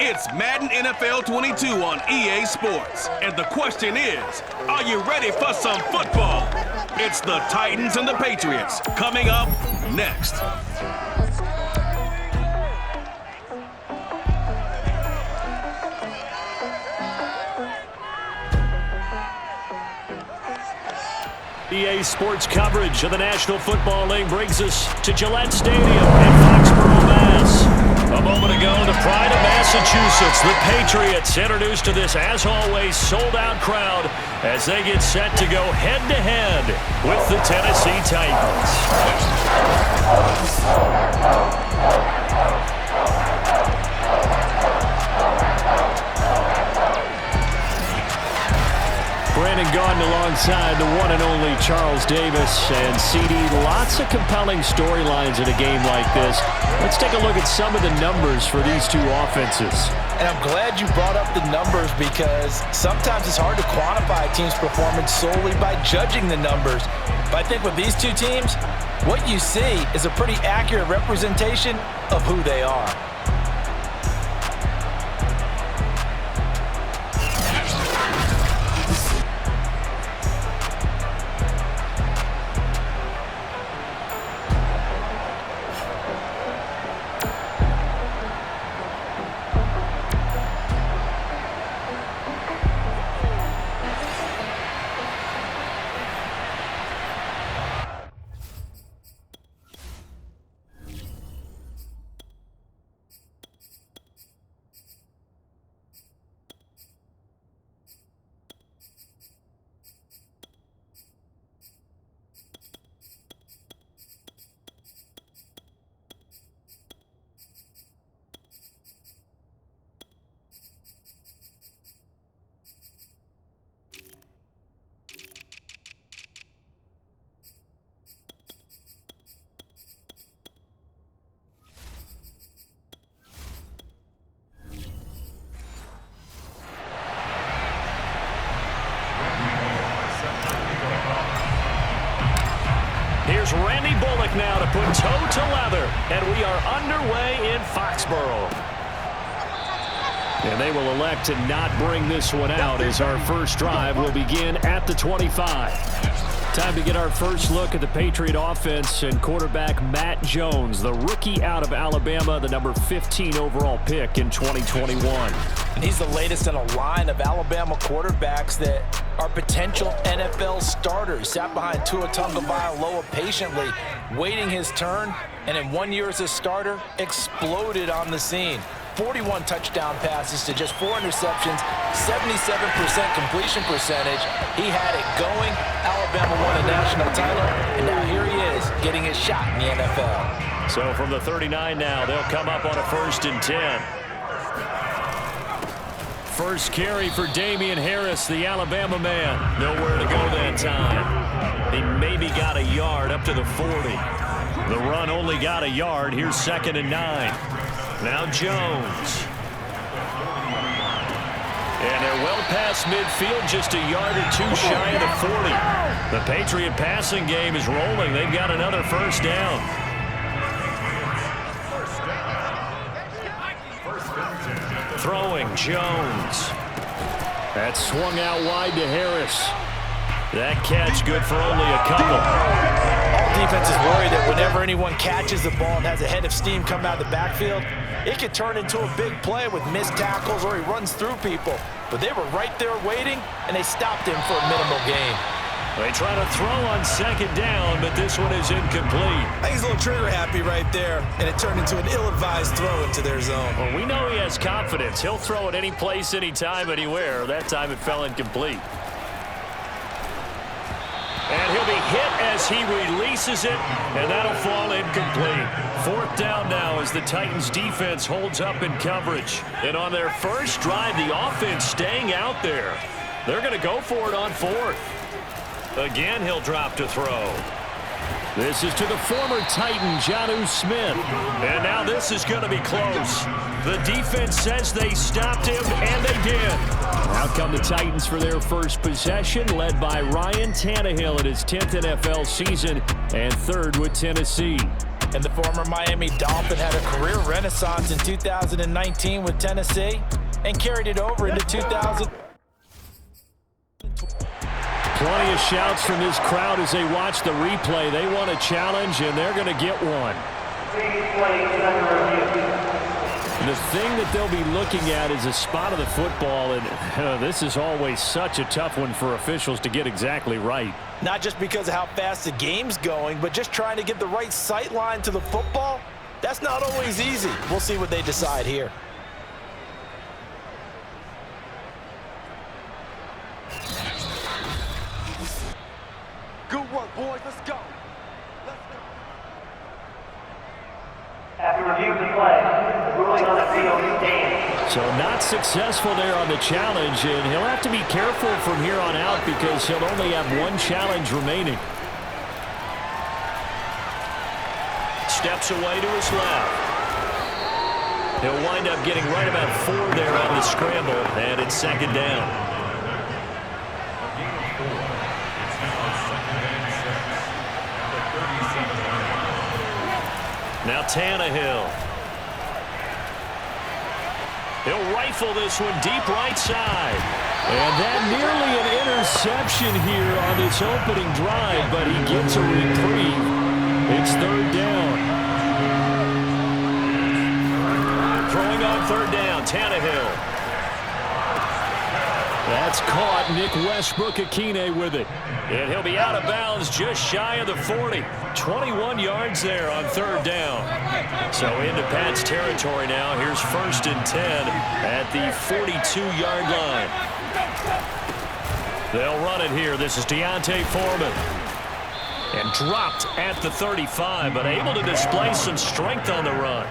It's Madden NFL 22 on EA Sports. And the question is, are you ready for some football? It's the Titans and the Patriots coming up next. EA Sports coverage of the National Football League brings us to Gillette Stadium in Foxborough, Mass. A moment ago, the pride of Massachusetts, the Patriots, introduced to this, as always, sold-out crowd as they get set to go head-to-head with the Tennessee Titans. Brandon Gaudin alongside the one and only Charles Davis. And CD, lots of compelling storylines in a game like this. Let's take a look at some of the numbers for these two offenses. And I'm glad you brought up the numbers because sometimes it's hard to quantify a team's performance solely by judging the numbers. But I think with these two teams, what you see is a pretty accurate representation of who they are. Here's Randy Bullock now to put toe to leather, and we are underway in Foxborough. And they will elect to not bring this one out as our first drive will begin at the 25. Time to get our first look at the Patriot offense and quarterback Matt Jones, the rookie out of Alabama, the number 15 overall pick in 2021. And he's the latest in a line of Alabama quarterbacks that are potential NFL starters. Sat behind Tua Tagovailoa patiently, waiting his turn, and in 1 year as a starter, exploded on the scene. 41 touchdown passes to just 4 interceptions, 77% completion percentage. He had it going. Alabama won a national title, and now here he is getting his shot in the NFL. So from the 39 now, they'll come up on a 1st and 10. First carry for Damian Harris, the Alabama man. Nowhere to go that time. He maybe got a yard up to the 40. The run only got a yard. Here's 2nd and 9. Now Jones. And they're well past midfield, just a yard or two shy of the 40. The Patriot passing game is rolling. They've got another first down. Throwing Jones. That swung out wide to Harris. That catch good for only a couple. All defenses worry that whenever anyone catches the ball and has a head of steam come out of the backfield, it could turn into a big play with missed tackles or he runs through people. But they were right there waiting, and they stopped him for a minimal gain. They try to throw on 2nd down, but this one is incomplete. I think he's a little trigger happy right there, and it turned into an ill-advised throw into their zone. Well, we know he has confidence. He'll throw it any place, anytime, anywhere. That time it fell incomplete. And he'll be hit as he releases it, and that'll fall incomplete. 4th down now as the Titans defense holds up in coverage. And on their first drive, the offense staying out there. They're going to go for it on 4th. Again, he'll drop to throw. This is to the former Titan, Jonnu Smith. And now this is going to be close. The defense says they stopped him, and they did. Now come the Titans for their first possession, led by Ryan Tannehill in his 10th NFL season and 3rd with Tennessee. And the former Miami Dolphin had a career renaissance in 2019 with Tennessee and carried it over into 2000. Plenty of shouts from this crowd as they watch the replay. They want a challenge, and they're going to get one. The thing that they'll be looking at is a spot of the football, and this is always such a tough one for officials to get exactly right. Not just because of how fast the game's going, but just trying to get the right sight line to the football. That's not always easy. We'll see what they decide here. Good work, boys. Let's go. After review of the play, the ruling on the field stands. So not successful there on the challenge, and he'll have to be careful from here on out because he'll only have one challenge remaining. Steps away to his left. He'll wind up getting right about 4 there on the scramble, and it's second down. Now Tannehill. He'll rifle this one deep right side. And that nearly an interception here on this opening drive, but he gets a reprieve. It's third down. Throwing on third down, Tannehill. That's caught. Nick Westbrook-Akine with it. And he'll be out of bounds just shy of the 40. 21 yards there on third down. So into Pat's territory now. Here's 1st and 10 at the 42-yard line. They'll run it here. This is Deontay Foreman. And dropped at the 35, but able to display some strength on the run.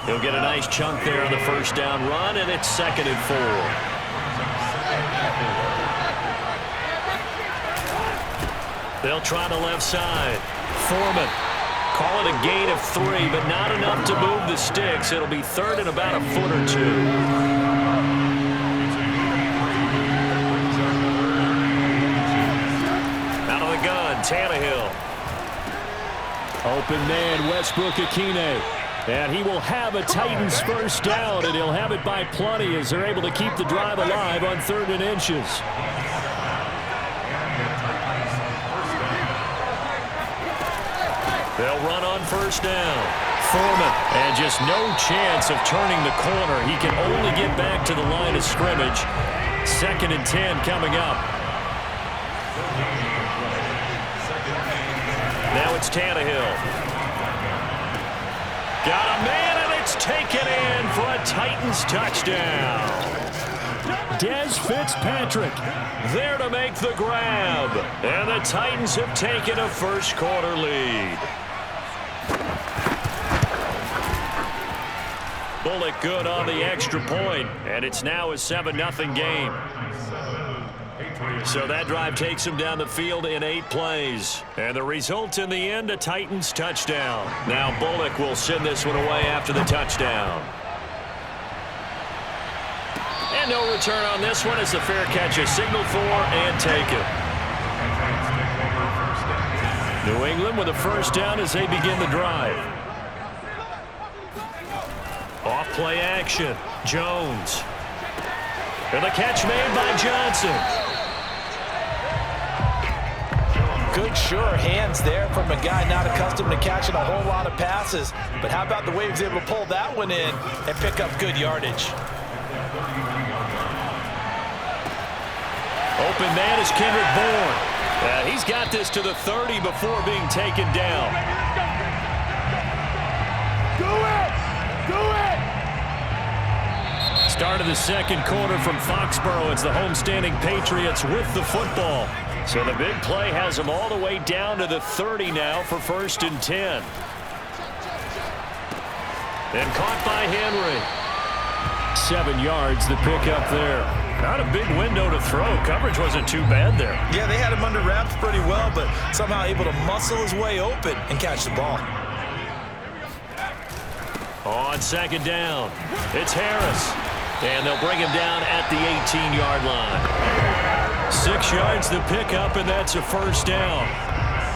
He'll get a nice chunk there on the first down run, and it's 2nd and 4. They'll try the left side. Foreman. Call it a gain of 3, but not enough to move the sticks. It'll be 3rd and about a foot or 2. Out of the gun, Tannehill. Open man, Westbrook-Akine. And he will have a Titans first down, and he'll have it by plenty as they're able to keep the drive alive on 3rd and inches. They'll run on first down. Foreman, and just no chance of turning the corner. He can only get back to the line of scrimmage. 2nd and 10 coming up. Now it's Tannehill. Got a man, and it's taken in for a Titans touchdown. Dez Fitzpatrick there to make the grab. And the Titans have taken a first quarter lead. Bullock good on the extra point, and it's now a 7-0 game. So that drive takes him down the field in 8 plays. And the result in the end, a Titans touchdown. Now Bullock will send this one away after the touchdown. And no return on this one as the fair catch is signaled for and taken. New England with a first down as they begin the drive. Off play action. Jones. And the catch made by Johnson. Good, sure hands there from a guy not accustomed to catching a whole lot of passes. But how about the way he was able to pull that one in and pick up good yardage? Open man is Kendrick Bourne. He's got this to the 30 before being taken down. Do it! Do it! Start of the second quarter from Foxborough. It's the homestanding Patriots with the football. So the big play has them all the way down to the 30 now for 1st and 10. And caught by Henry. 7 yards, the pickup there. Not a big window to throw. Coverage wasn't too bad there. Yeah, they had him under wraps pretty well, but somehow able to muscle his way open and catch the ball. On 2nd down, it's Harris. And they'll bring him down at the 18-yard line. 6 yards the pickup, and that's a first down.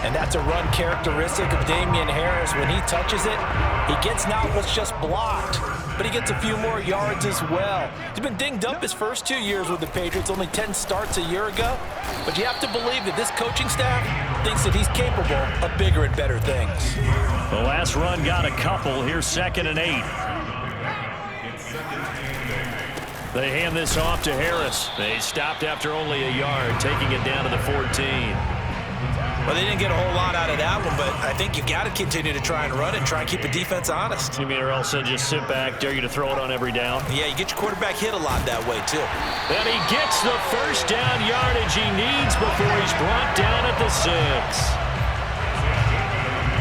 And that's a run characteristic of Damian Harris. When he touches it, he gets not what's just blocked, but he gets a few more yards as well. He's been dinged up his first 2 years with the Patriots, only 10 starts a year ago. But you have to believe that this coaching staff thinks that he's capable of bigger and better things. The last run got a couple. Here's 2nd and 8. They hand this off to Harris. They stopped after only a yard, taking it down to the 14. Well, they didn't get a whole lot out of that one, but I think you got to continue to try and run it, try and keep the defense honest. You mean or else just sit back, dare you to throw it on every down? Yeah, you get your quarterback hit a lot that way, too. And he gets the first down yardage he needs before he's brought down at the 6.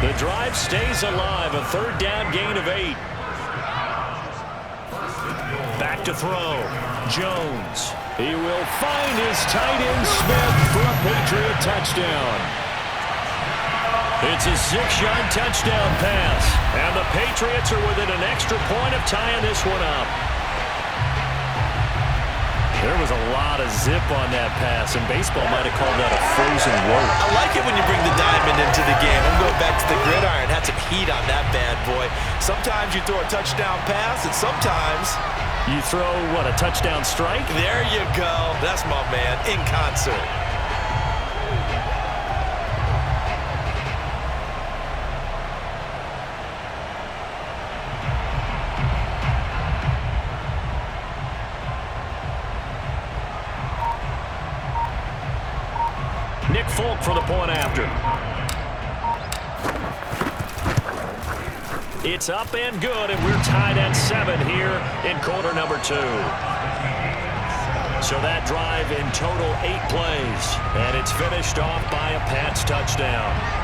The drive stays alive, a 3rd down gain of 8. Back to throw. Jones. He will find his tight end Smith for a Patriot touchdown. It's a 6-yard touchdown pass. And the Patriots are within an extra point of tying this one up. There was a lot of zip on that pass, and baseball might have called that a frozen rope. I like it when you bring the diamond into the game. I'm going back to the gridiron. Had some heat on that bad boy. Sometimes you throw a touchdown pass, and sometimes you throw, what, a touchdown strike? There you go. That's my man, in concert. Nick Folk for the point after. It's up and good, and we're tied at 7 here in quarter number 2. So that drive in total 8 plays, and it's finished off by a Pats touchdown.